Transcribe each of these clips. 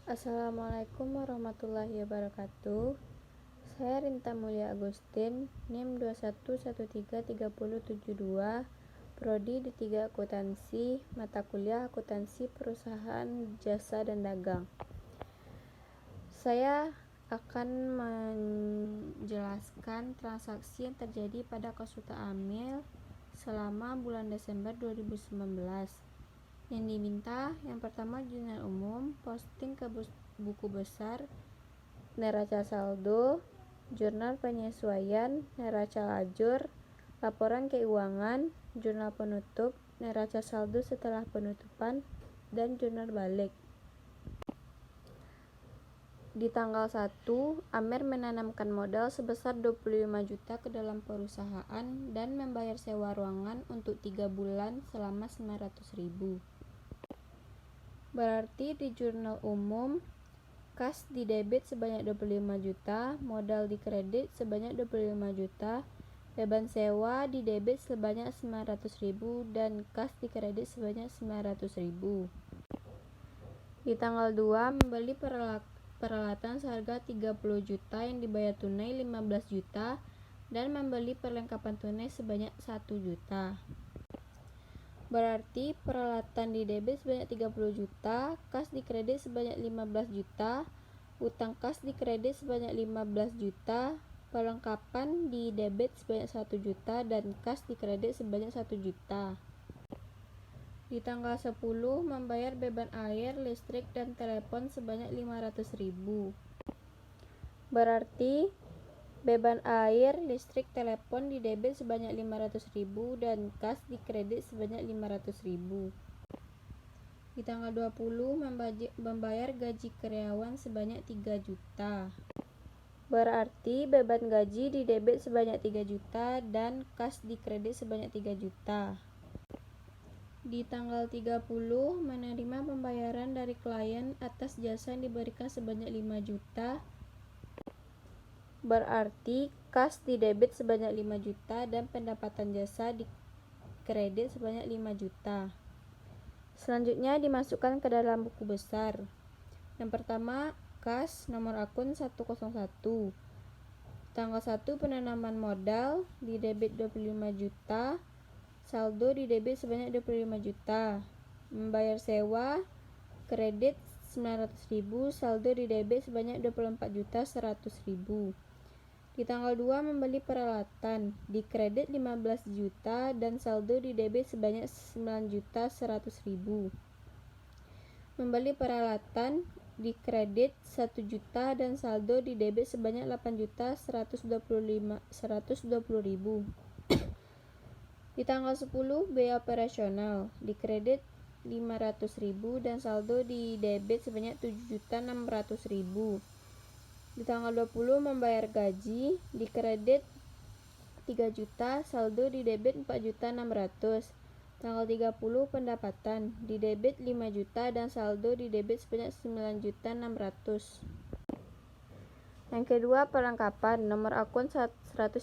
Assalamualaikum warahmatullahi wabarakatuh. Saya Rinta Mulia Agustin, NIM 21133072, Prodi D3 Akuntansi, mata kuliah Akuntansi Perusahaan Jasa dan Dagang. Saya akan menjelaskan transaksi yang terjadi pada Konsulta Amil selama bulan Desember 2019. Yang diminta yang pertama jurnal umum, posting ke buku besar, neraca saldo, jurnal penyesuaian, neraca lajur, laporan keuangan, jurnal penutup, neraca saldo setelah penutupan, dan jurnal balik. Di tanggal 1, Amer menanamkan modal sebesar 25 juta ke dalam perusahaan dan membayar sewa ruangan untuk 3 bulan selama 900.000. Berarti di jurnal umum, kas di debit sebanyak 25 juta, modal di kredit sebanyak 25 juta, beban sewa di debit sebanyak 900.000 dan kas di kredit sebanyak 900.000. Di tanggal 2, membeli peralatan seharga 30 juta yang dibayar tunai 15 juta dan membeli perlengkapan tunai sebanyak 1 juta. Berarti peralatan di debit sebanyak 30 juta, kas di kredit sebanyak 15 juta, utang kas di kredit sebanyak 15 juta, perlengkapan di debit sebanyak 1 juta dan kas di kredit sebanyak 1 juta. Di tanggal 10, membayar beban air, listrik, dan telepon sebanyak 500.000. Berarti beban air, listrik, telepon di debit sebanyak 500.000 dan kas di kredit sebanyak 500.000. Di tanggal 20, membayar gaji karyawan sebanyak 3 juta. Berarti beban gaji di debit sebanyak 3 juta dan kas di kredit sebanyak 3 juta. Di tanggal 30, menerima pembayaran dari klien atas jasa yang diberikan sebanyak 5 juta. Berarti kas di debit sebanyak 5 juta dan pendapatan jasa di kredit sebanyak 5 juta. Selanjutnya dimasukkan ke dalam buku besar. Yang pertama, kas nomor akun 101. Tanggal 1 penanaman modal di debit 25 juta, saldo di debit sebanyak 25 juta. Membayar sewa kredit 900.000, saldo di debit sebanyak 24.100.000. Di tanggal 2, membeli peralatan di kredit 15 juta dan saldo di debit sebanyak 9.100.000. Membeli peralatan di kredit 1 juta dan saldo di debit sebanyak 8.120.000. Di tanggal 10, biaya operasional di kredit 500.000 dan saldo di debit sebanyak 7.600.000. Di tanggal 20, membayar gaji di kredit 3 juta, saldo di debit 4.600.000. Tanggal 30, pendapatan di debit 5 juta dan saldo di debit sebanyak 9.600.000. Yang kedua, perlengkapan nomor akun 113.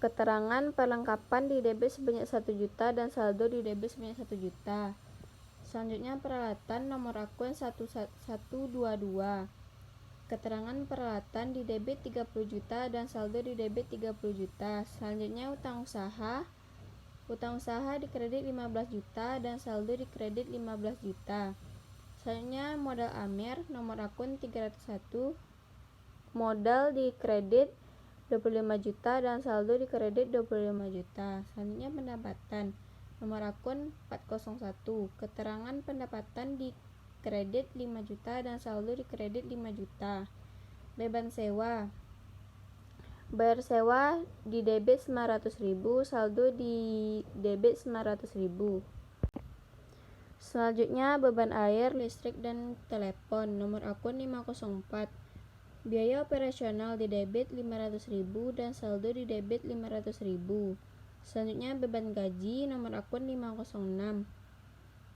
Keterangan perlengkapan di debit sebanyak 1 juta dan saldo di debit sebanyak 1 juta. Selanjutnya peralatan nomor akun 1122. Keterangan peralatan di debit 30 juta dan saldo di debit 30 juta. Selanjutnya utang usaha. Utang usaha di kredit 15 juta dan saldo di kredit 15 juta. Selanjutnya modal Amer nomor akun 301. Modal di kredit 25 juta dan saldo di kredit 25 juta. Selanjutnya pendapatan nomor akun 401. Keterangan pendapatan di kredit 5 juta dan saldo di kredit 5 juta. Beban sewa. Bayar sewa di debit 900.000, saldo di debit 900.000. Selanjutnya beban air, listrik, dan telepon nomor akun 504. Biaya operasional di debit 500.000 dan saldo di debit 500.000. Selanjutnya beban gaji nomor akun 506.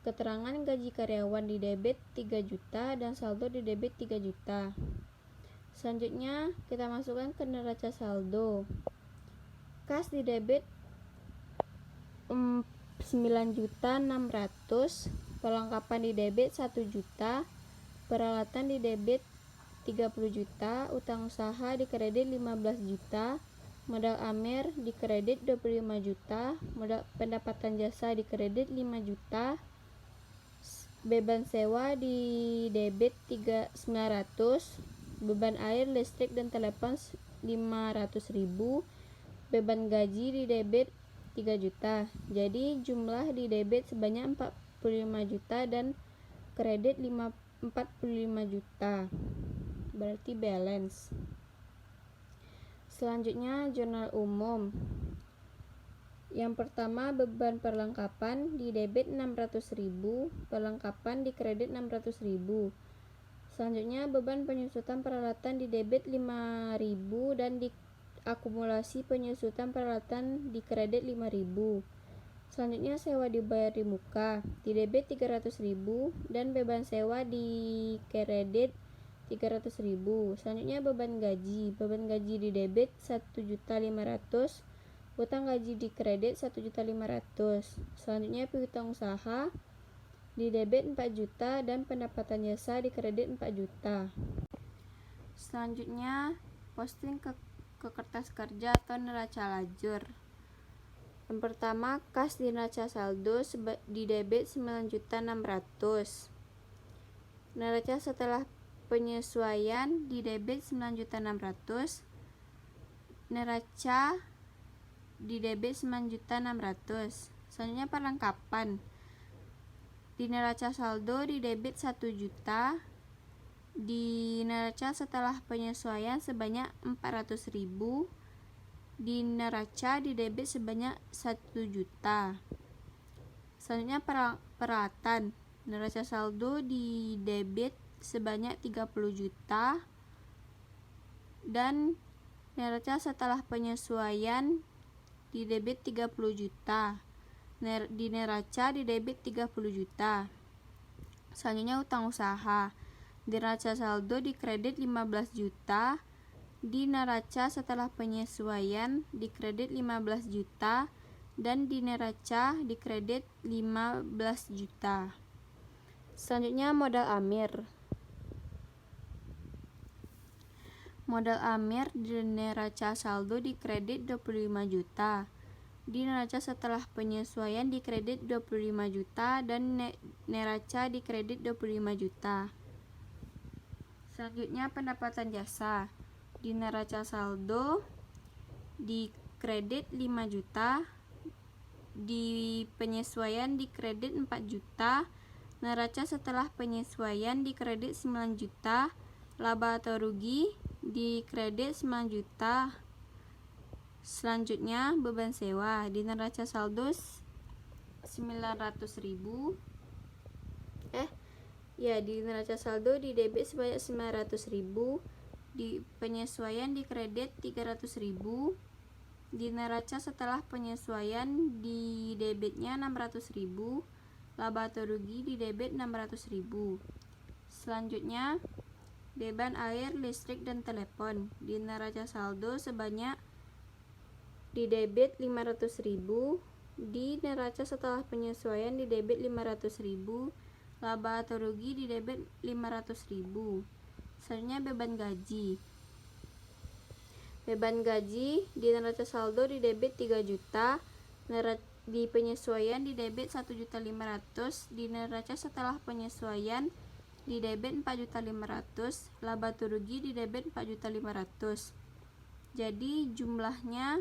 Keterangan gaji karyawan di debit 3 juta dan saldo di debit 3 juta. Selanjutnya kita masukkan ke neraca saldo. Kas di debit 9.600.000, Perlengkapan di debit 1 juta, peralatan di debit 30 juta, utang usaha di kredit 15 juta, modal AMER di kredit 25 juta, modal pendapatan jasa di kredit 5 juta, beban sewa di debit 900, beban air, listrik, dan telepon 500.000, beban gaji di debit 3 juta. Jadi jumlah di debit sebanyak 45 juta dan kredit 45 juta. Berarti balance. Selanjutnya jurnal umum. Yang pertama, beban perlengkapan di debit 600.000, perlengkapan di kredit 600.000. Selanjutnya, beban penyusutan peralatan di debit 5.000 dan di akumulasi penyusutan peralatan di kredit 5.000. Selanjutnya, sewa dibayar di muka di debit 300.000 dan beban sewa di kredit 300.000. Selanjutnya, beban gaji di debit 1.500.000, utang gaji di kredit 1.500.000. Selanjutnya, piutang usaha di debit 4 juta dan pendapatan jasa di kredit 4 juta. Selanjutnya, posting ke kertas kerja atau neraca lajur. Yang pertama, kas di neraca saldo di debit 9.600.000. Neraca setelah penyesuaian di debit 9.600.000. Neraca di debit 9.600.000. Selanjutnya, perlengkapan di neraca saldo di debit 1 juta, di neraca setelah penyesuaian sebanyak 400.000, di neraca di debit sebanyak 1 juta. Selanjutnya, peralatan neraca saldo di debit sebanyak 30 juta dan neraca setelah penyesuaian di debit 30 juta, di neraca di debit 30 juta. Selanjutnya, utang usaha di neraca saldo di kredit 15 juta, di neraca setelah penyesuaian di kredit 15 juta dan di neraca di kredit 15 juta. Selanjutnya, modal AMER. Modal AMER di neraca saldo di kredit 25 juta, di neraca setelah penyesuaian di kredit 25 juta dan neraca di kredit 25 juta. Selanjutnya, pendapatan jasa di neraca saldo di kredit 5 juta, di penyesuaian di kredit 4 juta, neraca setelah penyesuaian di kredit 9 juta, laba atau rugi di kredit 9 juta. Selanjutnya, beban sewa di neraca saldo 900.000. Di neraca saldo di debit sebanyak 900.000, di penyesuaian di kredit 300.000, di neraca setelah penyesuaian di debitnya 600.000, laba atau rugi di debit 600.000. Selanjutnya, beban air, listrik, dan telepon di neraca saldo sebanyak di debit 500.000, di neraca setelah penyesuaian di debit 500.000, laba atau rugi di debit 500.000. Selanjutnya, beban gaji di neraca saldo di debit 3 juta, di penyesuaian di debit 1.500.000, di neraca setelah penyesuaian di debit 4.500.000, laba atau rugi di debit 4.500.000. Jadi jumlahnya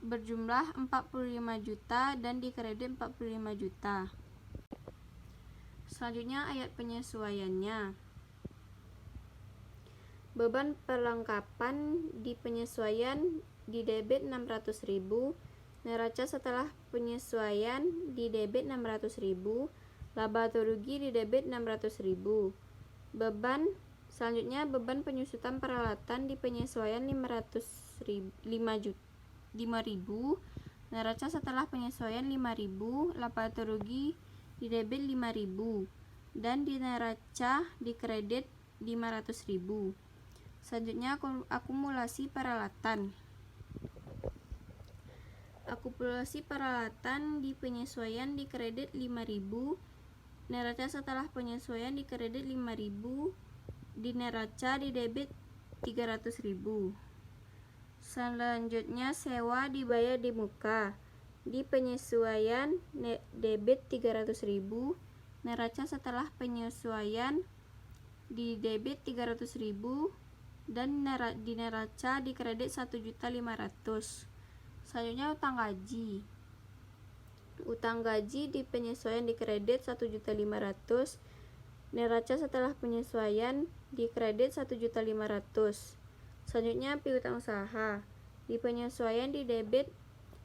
berjumlah 45 juta dan di kredit 45 juta. Selanjutnya, ayat penyesuaiannya. Beban perlengkapan di penyesuaian di debit 600.000, neraca setelah penyesuaian di debit 600.000, laba atau rugi di debit 600.000. Selanjutnya, beban penyusutan peralatan di penyesuaian 5.000, neraca setelah penyesuaian 5.000, laba atau rugi di debit 5.000 dan di neraca di kredit 500.000. Selanjutnya, akumulasi peralatan. Akumulasi peralatan di penyesuaian di kredit 5.000. Neraca setelah penyesuaian di kredit 5.000. Di neraca di debit 300.000. Selanjutnya sewa dibayar di muka. Di penyesuaian debit 300.000. Neraca setelah penyesuaian di debit 300.000 dan di neraca di kredit 1.500.000. Selanjutnya utang gaji. Utang gaji di penyesuaian di kredit 1.500.000. Neraca setelah penyesuaian di kredit 1.500.000. Selanjutnya piutang usaha. Di penyesuaian di debit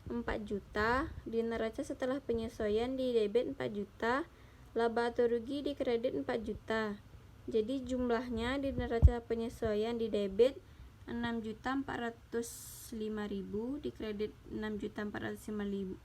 4 juta, di neraca setelah penyesuaian di debit 4 juta, laba atau rugi di kredit 4 juta. Jadi jumlahnya di neraca penyesuaian di debit 6.405.000, di kredit 6.405.000,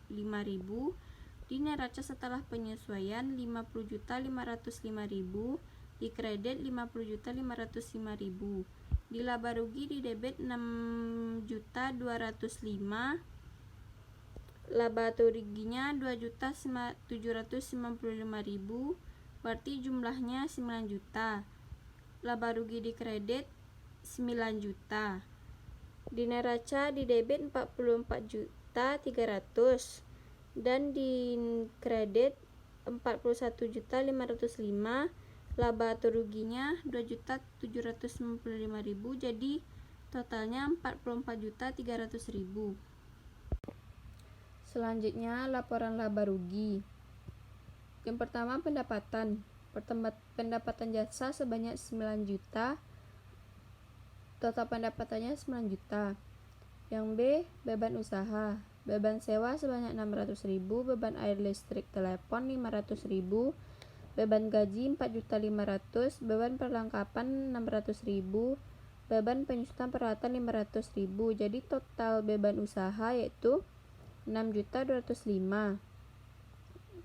di neraca setelah penyesuaian 50.505.000, di kredit 50.505.000. Di laba rugi di debit 6.205.000, laba atau ruginya 2.795.000, berarti jumlahnya 9 juta. Laba rugi di kredit 9 juta. Di neraca di debit 44.300 dan di kredit 41.505. Laba atau ruginya 2.795.000, jadi totalnya 44.300.000. Selanjutnya laporan laba rugi. Yang pertama pendapatan. Pendapatan jasa sebanyak 9 juta. Total pendapatannya 9 juta. Yang B, beban usaha. Beban sewa sebanyak 600.000, beban air listrik telepon 500.000, beban gaji 4.500.000, beban perlengkapan 600.000, beban penyusutan peralatan 500.000. Jadi total beban usaha yaitu 6.205.000.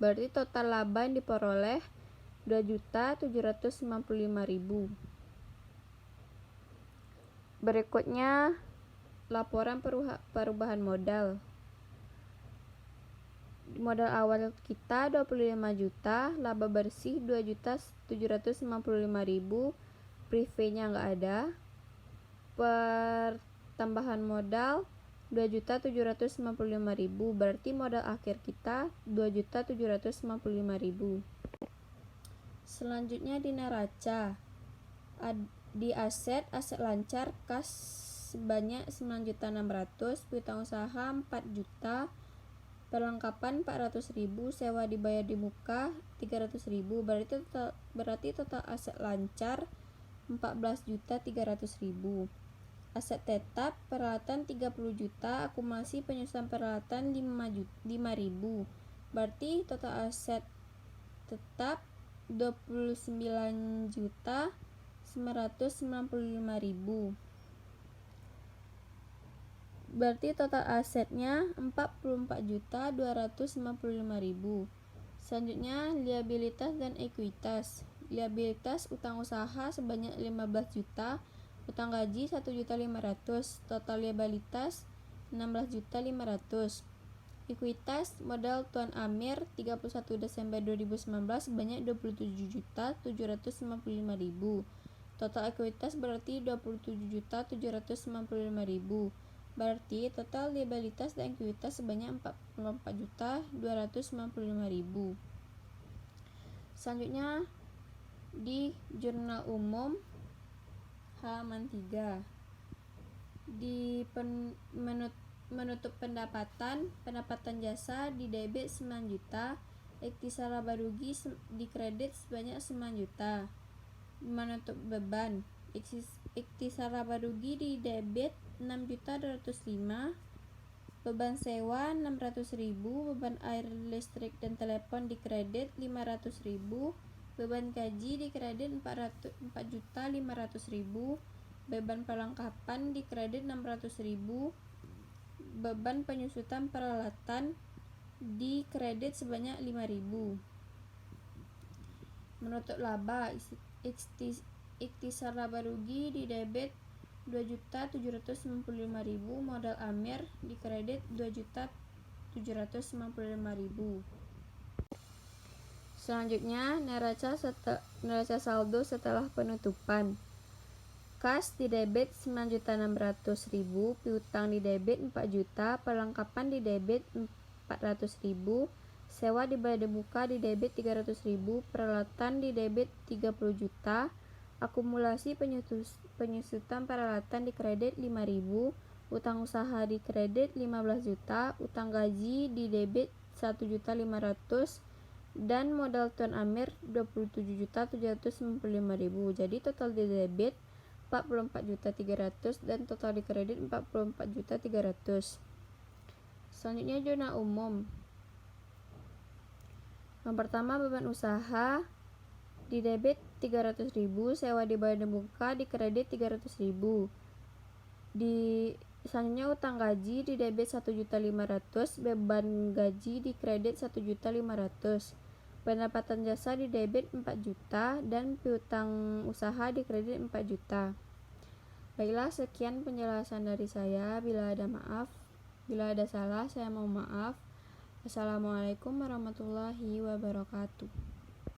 Berarti total laba yang diperoleh 2.795.000. Berikutnya laporan perubahan modal. Modal awal kita 25 juta, laba bersih 2.795.000, privenya nggak ada. Pertambahan modal 2.795.000, berarti modal akhir kita 2.795.000. Selanjutnya di neraca. Di aset lancar kas sebanyak 9.600.000, piutang usaha 4 juta, perlengkapan 400.000, sewa dibayar di muka 300.000, berarti total aset lancar 14.300.000. Aset tetap peralatan 30 juta, akumulasi penyusunan peralatan 5.000, berarti total aset tetap 29.995.000. Berarti total asetnya 44.255.000. Selanjutnya liabilitas dan ekuitas. Liabilitas utang usaha sebanyak 15 juta, utang gaji 1.500.000, total liabilitas 16.500.000. Ekuitas modal Tuan Amir 31 Desember 2019 sebanyak 27.755.000. Total ekuitas berarti 27.755.000. Berarti total liabilitas dan ekuitas sebanyak 44.255.000. Selanjutnya di jurnal umum halaman 3. Di menutup pendapatan jasa di debit 9 juta, ikhtisar laba rugi di kredit sebanyak 9 juta. Menutup beban, ikhtisar laba rugi di debit 6.205.000, beban sewa 600.000, beban air listrik dan telepon di kredit 500.000, beban gaji di kredit 4.500.000, beban perlengkapan di kredit 600.000, beban penyusutan peralatan di kredit sebanyak 5.000. Menutup laba, ikhtisar laba rugi di debit 2.795.000, modal Amir di kredit 2 juta 795.000. Selanjutnya, neraca saldo setelah penutupan. Kas di debit 9.600.000, piutang di debit 4 juta, perlengkapan di debit 400.000, sewa dibayar di muka di debit 300.000, peralatan di debit 30 juta, akumulasi penyusutan peralatan di kredit 5.000, utang usaha di kredit 15 juta, utang gaji di debit 1.500.000, dan modal Tuan Amir 27.795.000. Jadi total di debit 44.300.000 dan total di kredit 44.300.000. Selanjutnya zona umum. Yang pertama, beban usaha di debit 300.000, sewa dibayar di muka di kredit 300.000. Selanjutnya utang gaji di debit 1.500.000, beban gaji di kredit 1.500.000. Pendapatan jasa di debit 4 juta dan piutang usaha di kredit 4 juta. Baiklah, sekian penjelasan dari saya. Bila ada salah, saya mohon maaf. Assalamualaikum warahmatullahi wabarakatuh.